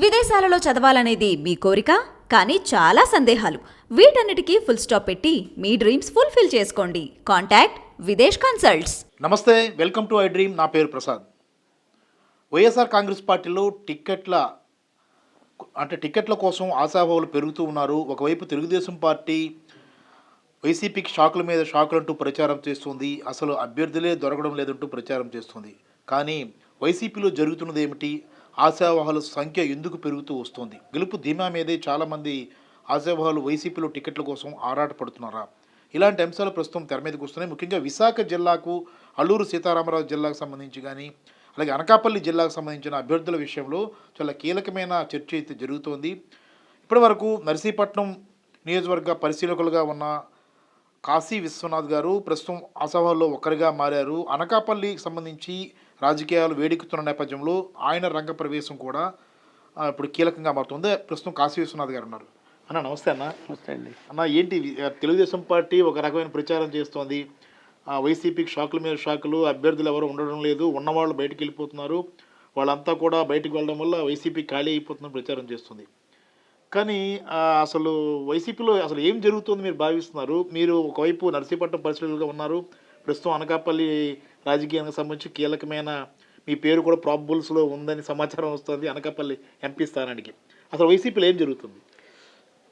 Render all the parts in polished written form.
విదేశాలలో చదవాలనేది మీ కోరిక, కానీ చాలా సందేహాలు. వీటన్నిటికీ ఫుల్ స్టాప్ పెట్టి మీ డ్రీమ్స్ ఫుల్ఫిల్ చేసుకోండి. Contact Videsh consults. నమస్తే, వెల్కమ్ టు ఐ డ్రీమ్. నా పేరు ప్రసాద్. వైఎస్ఆర్ కాంగ్రెస్ పార్టీలో టికెట్ల కోసం ఆశాభావాలు పెరుగుతూ ఉన్నారు. ఒకవైపు తెలుగుదేశం పార్టీ వైసీపీకి షాకుల మీద షాకులంటూ ప్రచారం చేస్తుంది. అసలు అభ్యర్థులే దొరకడం లేదంటూ ప్రచారం చేస్తుంది. కానీ వైసీపీలో జరుగుతున్నది ఏమిటి? ఆశావాహుల సంఖ్య ఎందుకు పెరుగుతూ వస్తుంది? గెలుపు ధీమా మీదే చాలామంది ఆశావాహులు వైసీపీలో టికెట్ల కోసం ఆరాటపడుతున్నారా? ఇలాంటి అంశాలు ప్రస్తుతం తెర మీదకి వస్తున్నాయి. ముఖ్యంగా విశాఖ జిల్లాకు, అల్లూరు సీతారామరాజు జిల్లాకు సంబంధించి కానీ, అలాగే అనకాపల్లి జిల్లాకు సంబంధించిన అభ్యర్థుల విషయంలో చాలా కీలకమైన చర్చ అయితే జరుగుతోంది. ఇప్పటి వరకు నర్సీపట్నం నియోజకవర్గ పరిశీలకులుగా ఉన్న కాశీ విశ్వనాథ్ గారు ప్రస్తుతం ఆశావాహుల్లో ఒక్కరిగా మారారు. అనకాపల్లికి సంబంధించి రాజకీయాలు వేడెక్కుతున్న నేపథ్యంలో ఆయన రంగ ప్రవేశం కూడా ఇప్పుడు కీలకంగా మారుతుంది. ప్రస్తుతం కాశీ విశ్వనాథ్ గారు ఉన్నారు. అన్న నమస్తే. అన్న నమస్తే అండి. అన్న, ఏంటి తెలుగుదేశం పార్టీ ఒక రకమైన ప్రచారం చేస్తోంది. వైసీపీకి షాకుల మీద షాకులు, అభ్యర్థులు ఎవరు ఉండడం లేదు, ఉన్నవాళ్ళు బయటకు వెళ్ళిపోతున్నారు, వాళ్ళంతా కూడా బయటకు వెళ్ళడం వల్ల వైసీపీ ఖాళీ అయిపోతుందని ప్రచారం చేస్తుంది. కానీ అసలు వైసీపీలో అసలు ఏం జరుగుతుందో మీరు భావిస్తున్నారు? మీరు ఒకవైపు నర్సీపట్నం పరిశీలకులుగా ఉన్నారు, ప్రస్తుతం అనకాపల్లి రాజకీయానికి సంబంధించి కీలకమైన మీ పేరు కూడా ప్రాబబుల్స్లో ఉందని సమాచారం వస్తుంది అనకాపల్లి ఎంపీ స్థానానికి. అసలు వైసీపీలో ఏం జరుగుతుంది?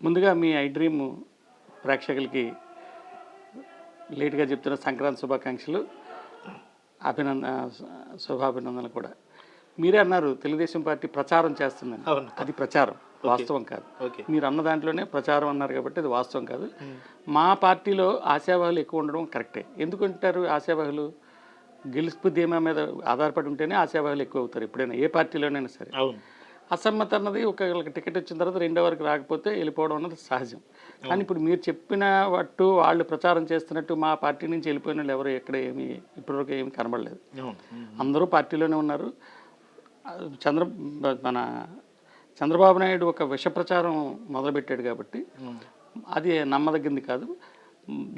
ముందుగా మీ ఐ డ్రీమ్ ప్రేక్షకులకి లేట్గా చెప్తున్న సంక్రాంతి శుభాకాంక్షలు, శుభాభినందనలు కూడా. మీరే అన్నారు తెలుగుదేశం పార్టీ ప్రచారం చేస్తుందని. అది ప్రచారం, వాస్తవం కాదు. మీరు అన్న దాంట్లోనే ప్రచారం అన్నారు కాబట్టి అది వాస్తవం కాదు. మా పార్టీలో ఆశావాహులు ఎక్కువ ఉండడం కరెక్టే. ఎందుకంటారు? ఆశావాహులు గెలుపు ధీమా మీద ఆధారపడి ఉంటేనే ఆశావాహులు ఎక్కువ అవుతారు ఎప్పుడైనా, ఏ పార్టీలోనైనా సరే. అసమ్మతి అన్నది ఒకళ్ళకి టికెట్ వచ్చిన తర్వాత రెండో వరకు రాకపోతే వెళ్ళిపోవడం అన్నది సహజం. కానీ ఇప్పుడు మీరు చెప్పిన వాటు వాళ్ళు ప్రచారం చేస్తున్నట్టు మా పార్టీ నుంచి వెళ్ళిపోయిన వాళ్ళు ఎవరు ఎక్కడ ఇప్పటివరకు ఏమి కనబడలేదు. అందరూ పార్టీలోనే ఉన్నారు. మన చంద్రబాబు నాయుడు ఒక విష ప్రచారం మొదలుపెట్టాడు కాబట్టి అది నమ్మదగింది కాదు.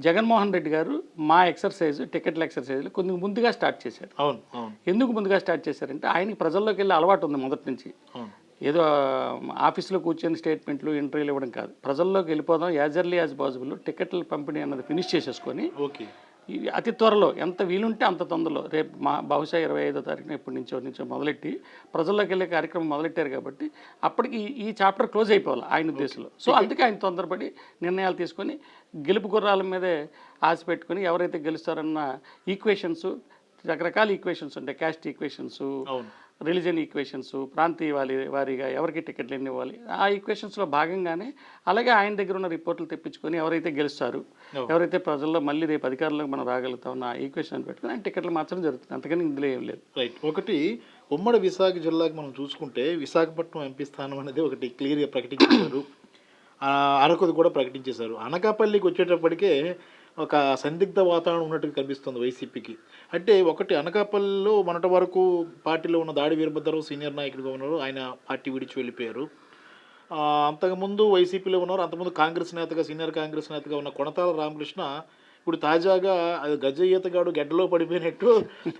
జగన్మోహన్ రెడ్డి గారు మా టికెట్ల ఎక్సర్సైజ్లు కొంచెం ముందుగా స్టార్ట్ చేశారు. ఎందుకు ముందుగా స్టార్ట్ చేశారంటే ఆయనకి ప్రజల్లోకి వెళ్ళే అలవాటు ఉంది మొదటి నుంచి. ఏదో ఆఫీసులో కూర్చొని స్టేట్మెంట్లు, ఇంటర్వ్యూలు ఇవ్వడం కాదు, ప్రజల్లోకి వెళ్ళిపోదాం, యాజ్ ఎర్లీ యాజ్ పాసిబుల్ టికెట్ల పంపిణీ అన్నది ఫినిష్ చేసేసుకొని అతి త్వరలో ఎంత వీలుంటే అంత తొందరలో రేపు బహుశా 25వ తారీఖున ఎప్పటి నుంచో మొదలెట్టి ప్రజల్లోకి వెళ్ళే కార్యక్రమం మొదలెట్టారు కాబట్టి అప్పటికి ఈ చాప్టర్ క్లోజ్ అయిపోవాలి ఆయన ఉద్దేశంలో. సో అందుకే ఆయన తొందరపడి నిర్ణయాలు తీసుకొని గెలుపు గుర్రాల మీదే ఆశ పెట్టుకొని ఎవరైతే గెలుస్తారన్న ఈక్వేషన్స్, రకరకాల ఈక్వేషన్స్ ఉంటాయి. క్యాస్ట్ ఈక్వేషన్స్, రిలీజన్ ఈక్వేషన్స్, ప్రాంతీయ వారీగా ఎవరికి టికెట్లు ఎన్ని ఇవ్వాలి, ఆ ఈక్వేషన్స్లో భాగంగానే అలాగే ఆయన దగ్గర ఉన్న రిపోర్టులు తెప్పించుకొని ఎవరైతే గెలుస్తారు, ఎవరైతే ప్రజల్లో మళ్ళీ రేపు అధికారంలోకి మనం రాగలుగుతామన్న ఈక్వేషన్ పెట్టుకుని ఆయన టికెట్లు మార్చడం జరుగుతుంది. అంతకని ఇందులో ఏం లేదు. రైట్. ఒకటి ఉమ్మడి విశాఖ జిల్లాకి మనం చూసుకుంటే విశాఖపట్నం ఎంపీ స్థానం అనేది ఒకటి క్లియర్గా ప్రకటించారు. అరకుది కూడా ప్రకటించేశారు. అనకాపల్లికి వచ్చేటప్పటికే ఒక సందిగ్ధ వాతావరణం ఉన్నట్టుగా కనిపిస్తుంది వైసీపీకి. అంటే ఒకటి అనకాపల్లిలో మొన్నటి వరకు పార్టీలో ఉన్న దాడి వీరభద్రరావు సీనియర్ నాయకుడిగా ఉన్నారు, ఆయన పార్టీ విడిచి వెళ్ళిపోయారు. అంతకుముందు వైసీపీలో ఉన్నారు, అంతకుముందు కాంగ్రెస్ నేతగా, సీనియర్ కాంగ్రెస్ నేతగా ఉన్న కొనతాల రామకృష్ణ ఇప్పుడు తాజాగా గజ్జ ఈతగాడు గడ్డలో పడిపోయినట్టు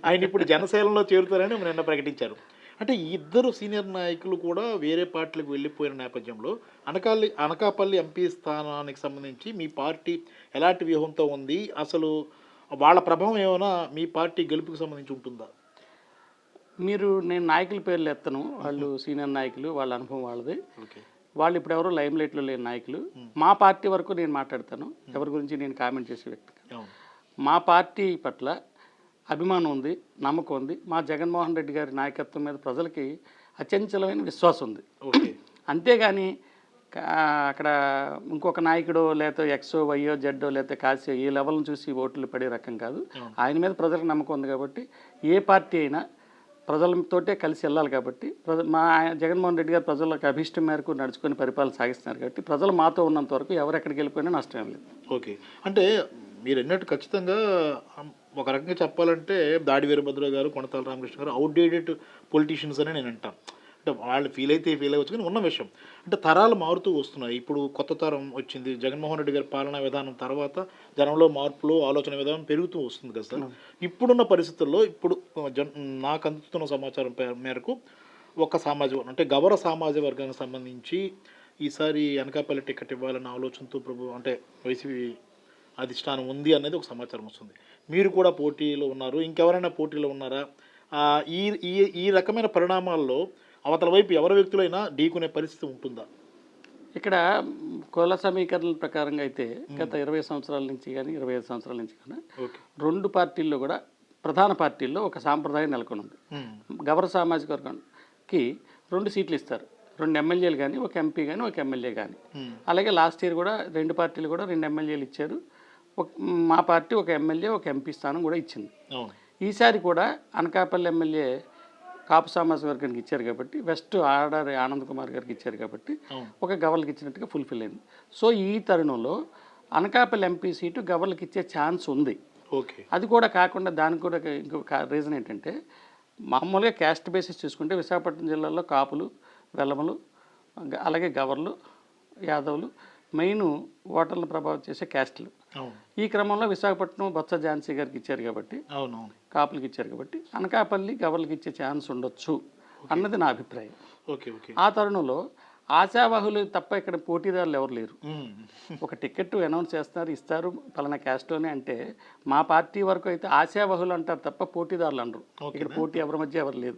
ఆయన ఇప్పుడు జనసేనలో చేరుతారని నిన్న ప్రకటించారు. అంటే ఈ ఇద్దరు సీనియర్ నాయకులు కూడా వేరే పార్టీలకు వెళ్ళిపోయిన నేపథ్యంలో అనకాపల్లి ఎంపీ స్థానానికి సంబంధించి మీ పార్టీ ఎలాంటి వ్యూహంతో ఉంది? అసలు వాళ్ళ ప్రభావం ఏమైనా మీ పార్టీ గెలుపుకి సంబంధించి ఉంటుందా? నేను నాయకుల పేర్లు ఎత్తను, వాళ్ళు సీనియర్ నాయకులు, వాళ్ళ అనుభవం వాళ్ళది. వాళ్ళు ఇప్పుడు ఎవరో లైమ్ లైట్లో లేని నాయకులు. మా పార్టీ వరకు నేను మాట్లాడతాను, ఎవరి గురించి నేను కామెంట్ చేసే వ్యక్తి. మా పార్టీ పట్ల అభిమానం ఉంది, నమ్మకం ఉంది. మా జగన్మోహన్ రెడ్డి గారి నాయకత్వం మీద ప్రజలకి అచంచలమైన విశ్వాసం ఉంది. అంతేగాని అక్కడ ఇంకొక నాయకుడో లేకపోతే ఎక్సో వైయో జెడ్డో లేకపోతే కాసో ఈ లెవెల్ని చూసి ఓట్లు పడే రకం కాదు. ఆయన మీద ప్రజలకు నమ్మకం ఉంది కాబట్టి ఏ పార్టీ అయినా ప్రజలతోటే కలిసి వెళ్ళాలి కాబట్టి మా జగన్మోహన్ రెడ్డి గారు ప్రజలకు అభిష్టం మేరకు నడుచుకొని పరిపాలన సాగిస్తున్నారు కాబట్టి ప్రజలు మాతో ఉన్నంత వరకు ఎవరెక్కడికి వెళ్ళిపోయినా నష్టం లేదు. ఓకే. అంటే మీరు అన్నట్టు ఖచ్చితంగా ఒక రకంగా చెప్పాలంటే దాడి వీరభద్రరావు గారు, కొనతాల రామకృష్ణ గారు అవుట్డేటెడ్ పొలిటీషియన్స్ అని నేను అంటాను. అంటే వాళ్ళు ఫీల్ అవ్వచ్చు కానీ ఉన్న విషయం అంటే తరాలు మారుతూ వస్తున్నాయి. ఇప్పుడు కొత్త తరం వచ్చింది. జగన్మోహన్ రెడ్డి గారి పాలనా విధానం తర్వాత జనంలో మార్పులు, ఆలోచన విధానం పెరుగుతూ వస్తుంది కదా సార్. ఇప్పుడున్న పరిస్థితుల్లో ఇప్పుడు నాకు అందుతున్న సమాచారం మేరకు ఒక సామాజిక వర్గం అంటే గౌర సామాజిక వర్గానికి సంబంధించి ఈసారి అనకాపల్లి టికెట్ ఇవ్వాలన్న ఆలోచనతో అంటే వైసీపీ అధిష్టానం ఉంది అనేది ఒక సమాచారం వస్తుంది. మీరు కూడా పోటీలో ఉన్నారు, ఇంకెవరైనా పోటీలో ఉన్నారా? ఈ ఈ ఈ రకమైన పరిణామాల్లో అవతల వైపు ఎవరి వ్యక్తులైనా ఢీకొనే పరిస్థితి ఉంటుందా? ఇక్కడ కుల సమీకరణల ప్రకారంగా అయితే గత 20 సంవత్సరాల నుంచి కానీ 25 సంవత్సరాల నుంచి కానీ ఓకే. రెండు పార్టీల్లో కూడా ప్రధాన పార్టీల్లో ఒక సాంప్రదాయం నెలకొని ఉంది. గౌర సామాజిక వర్గానికి 2 సీట్లు ఇస్తారు, 2 ఎమ్మెల్యేలు కానీ ఒక ఎంపీ కానీ ఒక ఎమ్మెల్యే కానీ. అలాగే లాస్ట్ ఇయర్ కూడా 2 పార్టీలు కూడా 2 ఎమ్మెల్యేలు ఇచ్చారు. మా పార్టీ ఒక ఎమ్మెల్యే ఒక ఎంపీ స్థానం కూడా ఇచ్చింది. ఈసారి కూడా అనకాపల్లి ఎమ్మెల్యే కాపు సామాజిక వర్గానికి ఇచ్చారు కాబట్టి, వెస్ట్ ఆడారి ఆనంద్ కుమార్ గారికి ఇచ్చారు కాబట్టి ఒక గవర్నర్కి ఇచ్చినట్టుగా ఫుల్ఫిల్ అయింది. సో ఈ తరుణంలో అనకాపల్లి ఎంపీ సీటు గవర్నర్కి ఇచ్చే ఛాన్స్ ఉంది. ఓకే. అది కూడా కాకుండా దానికి కూడా ఇంకొక రీజన్ ఏంటంటే, మామూలుగా క్యాస్ట్ బేసిస్ చూసుకుంటే విశాఖపట్నం జిల్లాలో కాపులు, వెల్లమలు, అలాగే గవర్లు, యాదవులు మెయిన్ ఓటర్లను ప్రభావితం చేసే క్యాస్టులు. ఈ క్రమంలో విశాఖపట్నం బొత్స ఝాన్సీ గారికి ఇచ్చారు కాబట్టి, కాపులకి ఇచ్చారు కాబట్టి అనకాపల్లి గవర్లకి ఇచ్చే ఛాన్స్ ఉండొచ్చు అన్నది నా అభిప్రాయం. ఆ తరుణంలో ఆశావాహులు తప్ప ఇక్కడ పోటీదారులు ఎవరు లేరు. ఒక టికెట్ అనౌన్స్ చేస్తారు, ఇస్తారు పలానా క్యాస్ట్లోనే అంటే మా పార్టీ వరకు అయితే ఆశావాహులు అంటారు తప్ప పోటీదారులు అనరు. ఇక్కడ పోటీ ఎవరి మధ్య ఎవరు లేదు.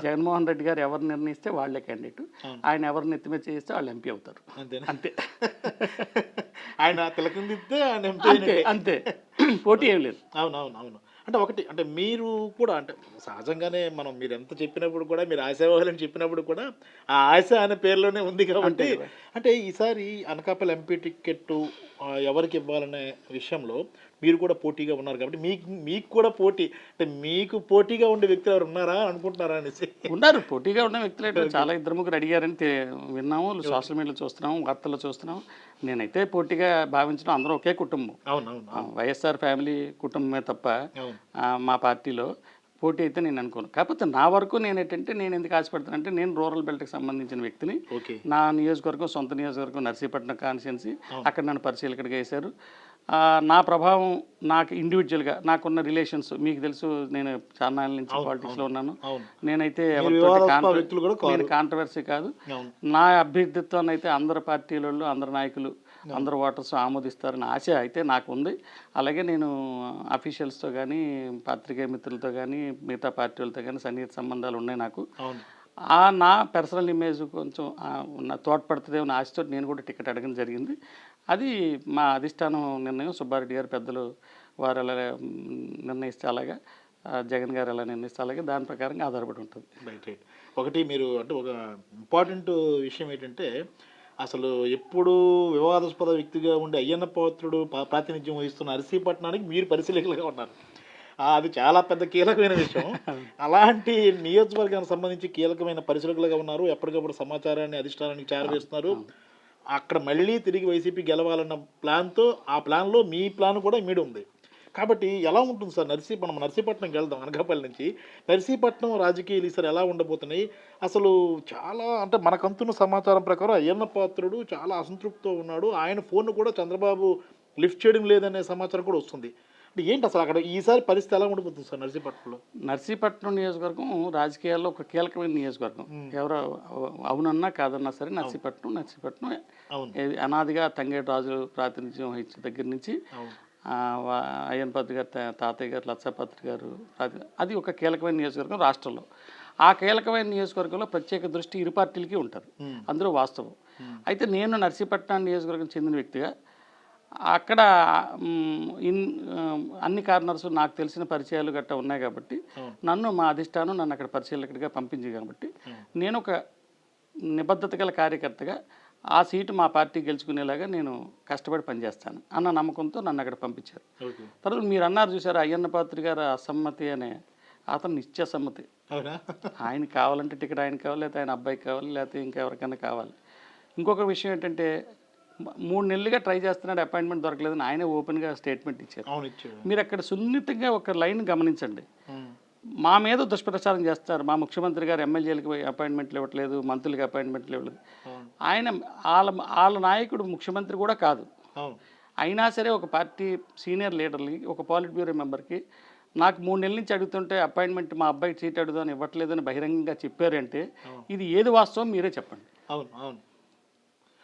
జగన్మోహన్ రెడ్డి గారు ఎవరు నిర్ణయిస్తే వాళ్లే క్యాండిడేట్, ఆయన ఎవరిని ఎత్తిమే చేస్తే వాళ్ళు ఎంపీ అవుతారు. అంతే. ఆయన అంతే, పోటీ ఏం లేదు. అవును. అంటే ఒకటి అంటే మీరు కూడా అంటే సహజంగానే మీరు ఎంత చెప్పినప్పుడు కూడా మీరు ఆశావాహులని చెప్పినప్పుడు కూడా ఆ ఆశ అనే పేరులోనే ఉంది కాబట్టి, అంటే ఈసారి అనకాపల్లి ఎంపీ టికెట్ ఎవరికి ఇవ్వాలనే విషయంలో మీరు కూడా పోటీగా ఉన్నారు కాబట్టి మీకు కూడా పోటీ అంటే మీకు పోటీగా ఉండే వ్యక్తులు ఎవరు ఉన్నారా అనుకుంటున్నారా అనేసి? ఉన్నారు, పోటీగా ఉన్న వ్యక్తులు చాలా 2-3 అడిగారని విన్నాము, సోషల్ మీడియాలో చూస్తున్నాము, వార్తల్లో చూస్తున్నాము. నేనైతే పోటీగా భావించడం అందరూ ఒకే కుటుంబం. వైఎస్ఆర్ ఫ్యామిలీ కుటుంబమే తప్ప మా పార్టీలో పోటీ అయితే నేను అనుకోను. కాకపోతే నా వరకు నేనేంటంటే, నేను ఎందుకు ఆశపడతానంటే, నేను రూరల్ బెల్ట్కి సంబంధించిన వ్యక్తిని. నా నియోజకవర్గం సొంత నియోజకవర్గం నర్సీపట్నం కాన్స్టిట్యున్సీ, అక్కడ నన్ను పరిశీలకుడిగా వేశారు. నా ప్రభావం నాకు ఇండివిజువల్గా నాకున్న రిలేషన్స్ మీకు తెలుసు. నేను చాలా నుంచి పాలిటిక్స్లో ఉన్నాను. నేనైతే నేను కాంట్రవర్సీ కాదు. నా అభ్యర్థిత్వాన్ని అయితే అందరు పార్టీలలో అందరు నాయకులు అందరు ఓటర్స్ ఆమోదిస్తారని ఆశ అయితే నాకు ఉంది. అలాగే నేను అఫీషియల్స్తో కానీ పాత్రికేయ మిత్రులతో కానీ మిగతా పార్టీలతో కానీ సన్నిహిత సంబంధాలు ఉన్నాయి నాకు. నా పర్సనల్ ఇమేజ్ కొంచెం తోడ్పడుతుందేమో ఆశతో నేను కూడా టికెట్ అడగడం జరిగింది. అది మా అధిష్టానం నిర్ణయం. సుబ్బారెడ్డి గారు పెద్దలు వారు ఎలా నిర్ణయిస్తే అలాగా, జగన్ గారు ఎలా నిర్ణయిస్తే అలాగే దాని ప్రకారంగా ఆధారపడి ఉంటుంది. రైట్. ఒకటి మీరు అంటే ఒక ఇంపార్టెంట్ విషయం ఏంటంటే, అసలు ఎప్పుడు వివాదాస్పద వ్యక్తిగా ఉండే అయ్యన్న పాత్రుడు ప్రాతినిధ్యం వహిస్తున్న నర్సీపట్నానికి మీరు పరిశీలకులుగా ఉన్నారు. అది చాలా పెద్ద కీలకమైన విషయం. అలాంటి నియోజకవర్గానికి సంబంధించి కీలకమైన పరిశీలకులుగా ఉన్నారు. ఎప్పటికప్పుడు సమాచారాన్ని అధిష్టానానికి చేరవేస్తున్నారు. అక్కడ మళ్ళీ తిరిగి వైసీపీ గెలవాలన్న ప్లాన్తో, ఆ ప్లాన్లో మీ ప్లాన్ కూడా ఇమిడి ఉంది. కాబట్టి ఎలా ఉంటుంది సార్ మనం నర్సీపట్నంకి వెళ్దాం. అనకాపల్లి నుంచి నర్సీపట్నం రాజకీయాలు ఈసారి ఎలా ఉండబోతున్నాయి? అసలు చాలా అంటే మనకంతున్న సమాచారం ప్రకారం అయ్యన్న పాత్రుడు చాలా అసంతృప్తితో ఉన్నాడు. ఆయన ఫోన్ కూడా చంద్రబాబు లిఫ్ట్ చేయడం లేదనే సమాచారం కూడా వస్తుంది. అంటే ఏంటి అసలు అక్కడ ఈసారి పరిస్థితి ఎలా ఉండిపోతుంది సార్ నర్సీపట్నంలో? నర్సీపట్నం నియోజకవర్గం రాజకీయాల్లో ఒక కీలకమైన నియోజకవర్గం. ఎవరో అవునన్నా కాదన్నా సరే నర్సీపట్నం అనాదిగా తంగేటి రాజులు ప్రాతినిధ్యం వహించిన దగ్గర నుంచి అయ్యన్ పాత్రి గారు తాతయ్య గారు లచ్చపాత్రి గారు అది ఒక కీలకమైన నియోజకవర్గం రాష్ట్రంలో. ఆ కీలకమైన నియోజకవర్గంలో ప్రత్యేక దృష్టి ఇరు పార్టీలకి ఉంటుంది, అందులో వాస్తవం. అయితే నేను నర్సీపట్నం నియోజకవర్గం చెందిన వ్యక్తిగా అక్కడ అన్ని కార్నర్స్ నాకు తెలిసిన పరిచయాలు గట్టా ఉన్నాయి కాబట్టి మా అధిష్టానం నన్ను అక్కడ పరిశీలకుడిగా పంపించింది కాబట్టి నేను ఒక నిబద్ధత గల కార్యకర్తగా ఆ సీటు మా పార్టీ గెలుచుకునేలాగా నేను కష్టపడి పనిచేస్తాను అన్న నమ్మకంతో నన్ను అక్కడ పంపించారు. తర్వాత మీరు అన్నారు చూసారు అయ్యన్న పాత్రి గారు అసమ్మతి అనే, అతను నిత్య సమ్మతి. ఆయన కావాలంటే టికెట్ ఆయన కావాలి, లేకపోతే ఆయన అబ్బాయికి కావాలి, లేకపోతే ఇంకెవరికైనా కావాలి. ఇంకొక విషయం ఏంటంటే 3 నెలలుగా ట్రై చేస్తున్నాడు, అపాయింట్మెంట్ దొరకలేదని ఆయనే ఓపెన్గా స్టేట్మెంట్ ఇచ్చారు. మీరు అక్కడ సున్నితంగా ఒక లైన్ గమనించండి. మా మీద దుష్ప్రచారం చేస్తారు, మా ముఖ్యమంత్రి గారు ఎమ్మెల్యేలకు అపాయింట్మెంట్లు ఇవ్వట్లేదు, మంత్రులకి అపాయింట్మెంట్లు ఇవ్వలేదు. ఆయన వాళ్ళ నాయకుడు ముఖ్యమంత్రి కూడా కాదు. అయినా సరే ఒక పార్టీ సీనియర్ లీడర్కి, ఒక పాలిట్ బ్యూరో మెంబర్కి నాకు 3 నెలల నుంచి అడుగుతుంటే అపాయింట్మెంట్ మా అబ్బాయికి సీట్ అడుగుదాని ఇవ్వట్లేదని బహిరంగంగా చెప్పారంటే ఇది ఏది వాస్తవం మీరే చెప్పండి. అవును అవును.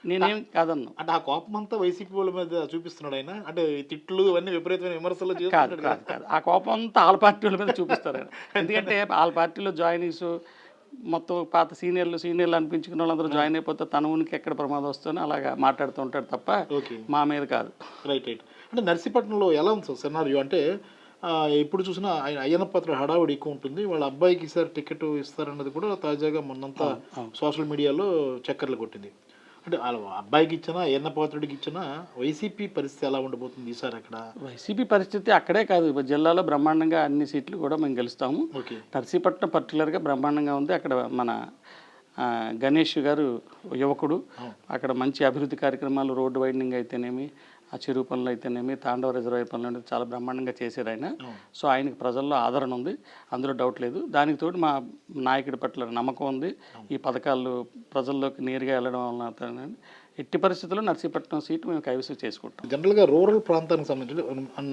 నేనేం కాదన్నా. అంటే ఆ కోపం అంతా వైసీపీ వాళ్ళ మీద చూపిస్తున్నాడు ఆయన, అంటే ఈ తిట్లు అన్ని విపరీతమైన విమర్శలు కాదు చేస్తున్నాడు కాదు కాదు ఆ కోపం అంతా వాళ్ళ పార్టీ వాళ్ళ మీద చూపిస్తారు ఆయన. ఎందుకంటే వాళ్ళ పార్టీలో జాయినీస్ మొత్తం పాత సీనియర్లు అనిపించుకున్న వాళ్ళందరూ జాయిన్ అయిపోతే తన ఉనికి ఎక్కడ ప్రమాదం వస్తుందని అలాగా మాట్లాడుతూ ఉంటాడు తప్ప ఓకే. మా మీద కాదు. Right right. అంటే నర్సీపట్నంలో ఎలా ఉంది సార్ సినారియో అంటే ఎప్పుడు చూసినా ఆయన అయ్యన్న పాత్ర హడావుడి ఎక్కువ ఉంటుంది, వాళ్ళ అబ్బాయికి సార్ టికెట్ ఇస్తారన్నది కూడా తాజాగా మొన్నంతా సోషల్ మీడియాలో చక్కర్లు కొట్టింది. అంటే వాళ్ళ అబ్బాయికి ఇచ్చినా అయ్యన్న పాత్రుడికి ఇచ్చినా వైసీపీ పరిస్థితి ఎలా ఉండబోతుంది ఈసారి అక్కడ? వైసీపీ పరిస్థితి అక్కడే కాదు, ఇప్పుడు జిల్లాలో బ్రహ్మాండంగా అన్ని సీట్లు కూడా మేము గెలుస్తాము. ఓకే. నర్సీపట్నం పర్టికులర్గా బ్రహ్మాండంగా ఉంది. అక్కడ మన గణేష్ గారు యువకుడు, అక్కడ మంచి అభివృద్ధి కార్యక్రమాలు, రోడ్డు వైడనింగ్ అయితేనేమి, ఆ చెరువు పనులు అయితేనేమి, తాండవ రిజర్వాయర్ పనులు అనేది చాలా బ్రహ్మాండంగా చేశారు ఆయన. సో ఆయనకి ప్రజల్లో ఆదరణ ఉంది, అందులో డౌట్ లేదు. దానికి తోడు మా నాయకుడి పట్ల నమ్మకం ఉంది. ఈ పథకాలు ప్రజల్లోకి నేరుగా వెళ్ళడం వలన ఎట్టి పరిస్థితుల్లో నర్సీపట్నం సీటు మేము కైవసం చేసుకుంటాం. జనరల్గా రూరల్ ప్రాంతానికి సంబంధించి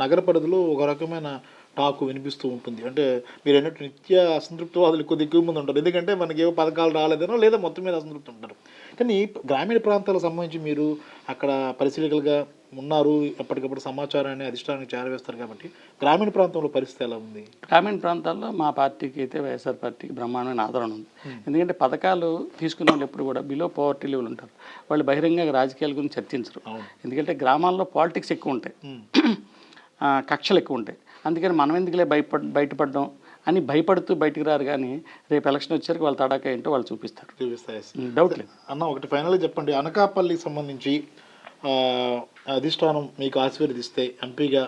నగర పరిధిలో ఒక రకమైన టాకు వినిపిస్తూ ఉంటుంది. అంటే మీరు అన్నట్టు నిత్య అసంతృప్తివాదులు కొద్ది ఎక్కువ మంది ఉంటారు, ఎందుకంటే మనకి ఏవో పథకాలు రాలేదనో లేదా మొత్తం మీద అసంతృప్తి ఉంటారు. కానీ గ్రామీణ ప్రాంతాలకు సంబంధించి మీరు అక్కడ పరిశీలకులుగా ఉన్నారు, ఎప్పటికప్పుడు సమాచారాన్ని అధిష్టానానికి చేరవేస్తారు కాబట్టి గ్రామీణ ప్రాంతంలో పరిస్థితి ఎలా ఉంది? గ్రామీణ ప్రాంతాల్లో మా పార్టీకి అయితే వైఎస్ఆర్ పార్టీకి బ్రహ్మాండమైన ఆదరణ ఉంది. ఎందుకంటే పథకాలు తీసుకునే వాళ్ళు ఎప్పుడు కూడా బిలో పవర్టీ లెవెల్ ఉంటారు, వాళ్ళు బహిరంగంగా రాజకీయాల గురించి చర్చించరు. ఎందుకంటే గ్రామాల్లో పాలిటిక్స్ ఎక్కువ ఉంటాయి, కక్షలు ఎక్కువ ఉంటాయి. అందుకని మనం ఎందుకులే బయటపడడం అని భయపడుతూ బయటికి రారు. కానీ రేపు ఎలక్షన్ వచ్చేసరికి వాళ్ళ తడాక ఏంటో వాళ్ళు చూపిస్తారు. డౌట్ లేదు అన్న. ఒకటి ఫైనల్గా చెప్పండి, అనకాపల్లికి సంబంధించి అధిష్టానం మీకు ఆశీర్వదిస్తే ఎంపీగా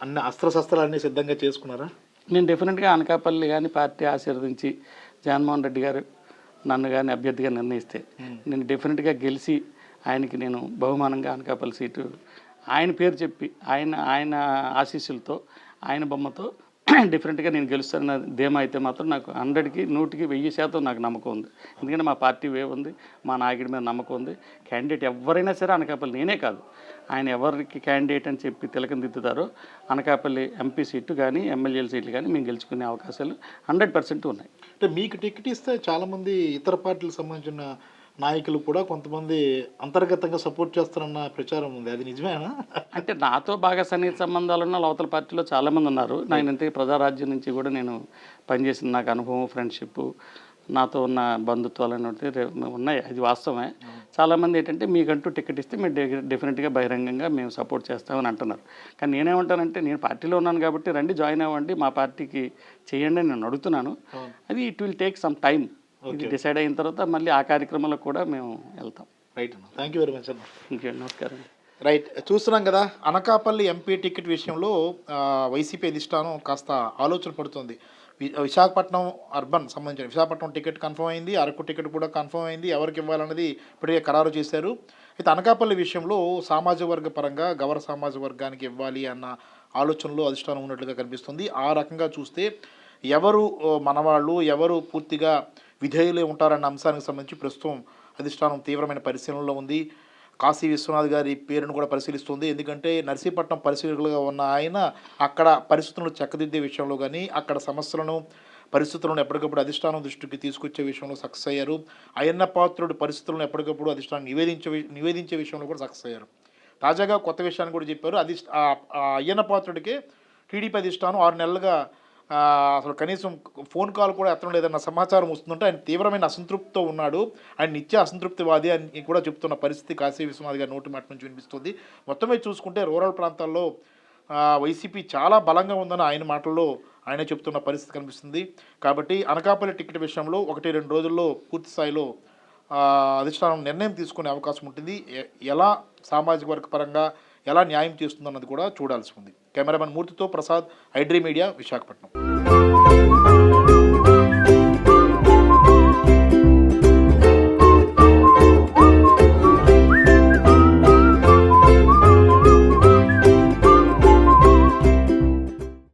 అన్ని అస్త్రశస్త్రాలన్నీ సిద్ధంగా చేసుకున్నారా? నేను డెఫినెట్గా అనకాపల్లి కానీ పార్టీ ఆశీర్వదించి జగన్మోహన్ రెడ్డి గారు నన్ను కానీ అభ్యర్థిగా నిర్ణయిస్తే నేను డెఫినెట్గా గెలిచి ఆయనకి నేను బహుమానంగా అనకాపల్లి సీటు ఆయన పేరు చెప్పి ఆయన ఆశీస్సులతో ఆయన బొమ్మతో డిఫరెంట్గా నేను గెలుస్తానన్న ధీమా అయితే మాత్రం నాకు 100కి 100% నాకు నమ్మకం ఉంది. ఎందుకంటే మా పార్టీ వే ఉంది, మా నాయకుడి మీద నమ్మకం ఉంది. క్యాండిడేట్ ఎవరైనా సరే అనకాపల్లి, నేనే కాదు ఆయన ఎవరికి క్యాండిడేట్ అని చెప్పి తిలకం దిద్దుతారో అనకాపల్లి ఎంపీ సీటు కానీ ఎమ్మెల్యేల సీట్లు కానీ మేము గెలుచుకునే అవకాశాలు 100% ఉన్నాయి. అంటే మీకు టికెట్ ఇస్తే చాలామంది ఇతర పార్టీలకు సంబంధించిన నాయకులు కూడా కొంతమంది అంతర్గతంగా సపోర్ట్ చేస్తారన్న ప్రచారం ఉంది, అది నిజమేనా? అంటే నాతో బాగా సన్నిహిత సంబంధాలు ఉన్న లోతల పార్టీలో చాలామంది ఉన్నారు. నేను ఇంతకీ ప్రజారాజ్యం నుంచి కూడా నేను పనిచేసిన నాకు అనుభవం, ఫ్రెండ్షిప్, నాతో ఉన్న బంధుత్వాలు అనేవి ఉన్నాయి, అది వాస్తవమే. చాలామంది ఏంటంటే మీకంటూ టికెట్ ఇస్తే మీరు డెఫినెట్గా బహిరంగంగా మేము సపోర్ట్ చేస్తామని అంటున్నారు. కానీ నేనేమంటానంటే నేను పార్టీలో ఉన్నాను కాబట్టి రండి జాయిన్ అవ్వండి, మా పార్టీకి చేయండి అని నేను అడుగుతున్నాను. అది it will take some time. ఇది డిసైడ్ అయిన తర్వాత మళ్ళీ ఆ కార్యక్రమంలో కూడా మేము వెళ్తాం. రైట్ అన్న, థ్యాంక్ యూ వెరీ మచ్ అన్న. ఇంకేంటి, నమస్కారం. రైట్, చూస్తున్నాం కదా అనకాపల్లి ఎంపీ టికెట్ విషయంలో వైసీపీ అధిష్టానం కాస్త ఆలోచన పడుతుంది. విశాఖపట్నం అర్బన్ సంబంధించిన విశాఖపట్నం టికెట్ కన్ఫర్మ్ అయింది, అరకు టికెట్ కూడా కన్ఫర్మ్ అయింది, ఎవరికి ఇవ్వాలన్నది ఇప్పటికే ఖరారు చేశారు. అయితే అనకాపల్లి విషయంలో సామాజిక వర్గ పరంగా గౌర సామాజిక వర్గానికి ఇవ్వాలి అన్న ఆలోచనలో అధిష్టానం ఉన్నట్లుగా కనిపిస్తుంది. ఆ రకంగా చూస్తే ఎవరు మనవాళ్ళు, ఎవరు పూర్తిగా విధేయులే ఉంటారన్న అంశానికి సంబంధించి ప్రస్తుతం అధిష్టానం తీవ్రమైన పరిశీలనలో ఉంది. కాశీ విశ్వనాథ్ గారి పేరును కూడా పరిశీలిస్తుంది. ఎందుకంటే నర్సీపట్నం పరిశీలకులుగా ఉన్న ఆయన అక్కడ పరిస్థితులను చక్కదిద్దే విషయంలో కానీ అక్కడ పరిస్థితులను ఎప్పటికప్పుడు అధిష్టానం దృష్టికి తీసుకొచ్చే విషయంలో సక్సెస్ అయ్యారు. అయ్యన్న పాత్రుడు పరిస్థితులను ఎప్పటికప్పుడు అధిష్టానం నివేదించే విషయంలో కూడా సక్సెస్ అయ్యారు. తాజాగా కొత్త విషయాన్ని కూడా చెప్పారు. అయ్యన్న పాత్రుడికి టీడీపీ అధిష్టానం 6 నెలలుగా అసలు కనీసం ఫోన్ కాల్ కూడా ఎత్తడం లేదన్న సమాచారం వస్తుందంటే ఆయన తీవ్రమైన అసంతృప్తితో ఉన్నాడు. ఆయన నిత్య అసంతృప్తివాది అని కూడా చెప్తున్న పరిస్థితి కాశీ విశ్వనాథ్ గారి నోటి మాట నుంచి వినిపిస్తుంది. మొత్తం మీద చూసుకుంటే రూరల్ ప్రాంతాల్లో వైసీపీ చాలా బలంగా ఉందని ఆయన మాటల్లో ఆయనే చెప్తున్న పరిస్థితి కనిపిస్తుంది. కాబట్టి అనకాపల్లి టికెట్ విషయంలో 1-2 రోజుల్లో పూర్తి స్థాయిలో అధిష్టానం నిర్ణయం తీసుకునే అవకాశం ఉంటుంది. ఎలా సామాజిక వర్గ పరంగా ఎలా న్యాయం చేస్తుందన్నది కూడా చూడాల్సి ఉంది. కెమెరామెన్ మూర్తితో ప్రసాద్, ఐడ్రీ మీడియా, విశాఖపట్నం.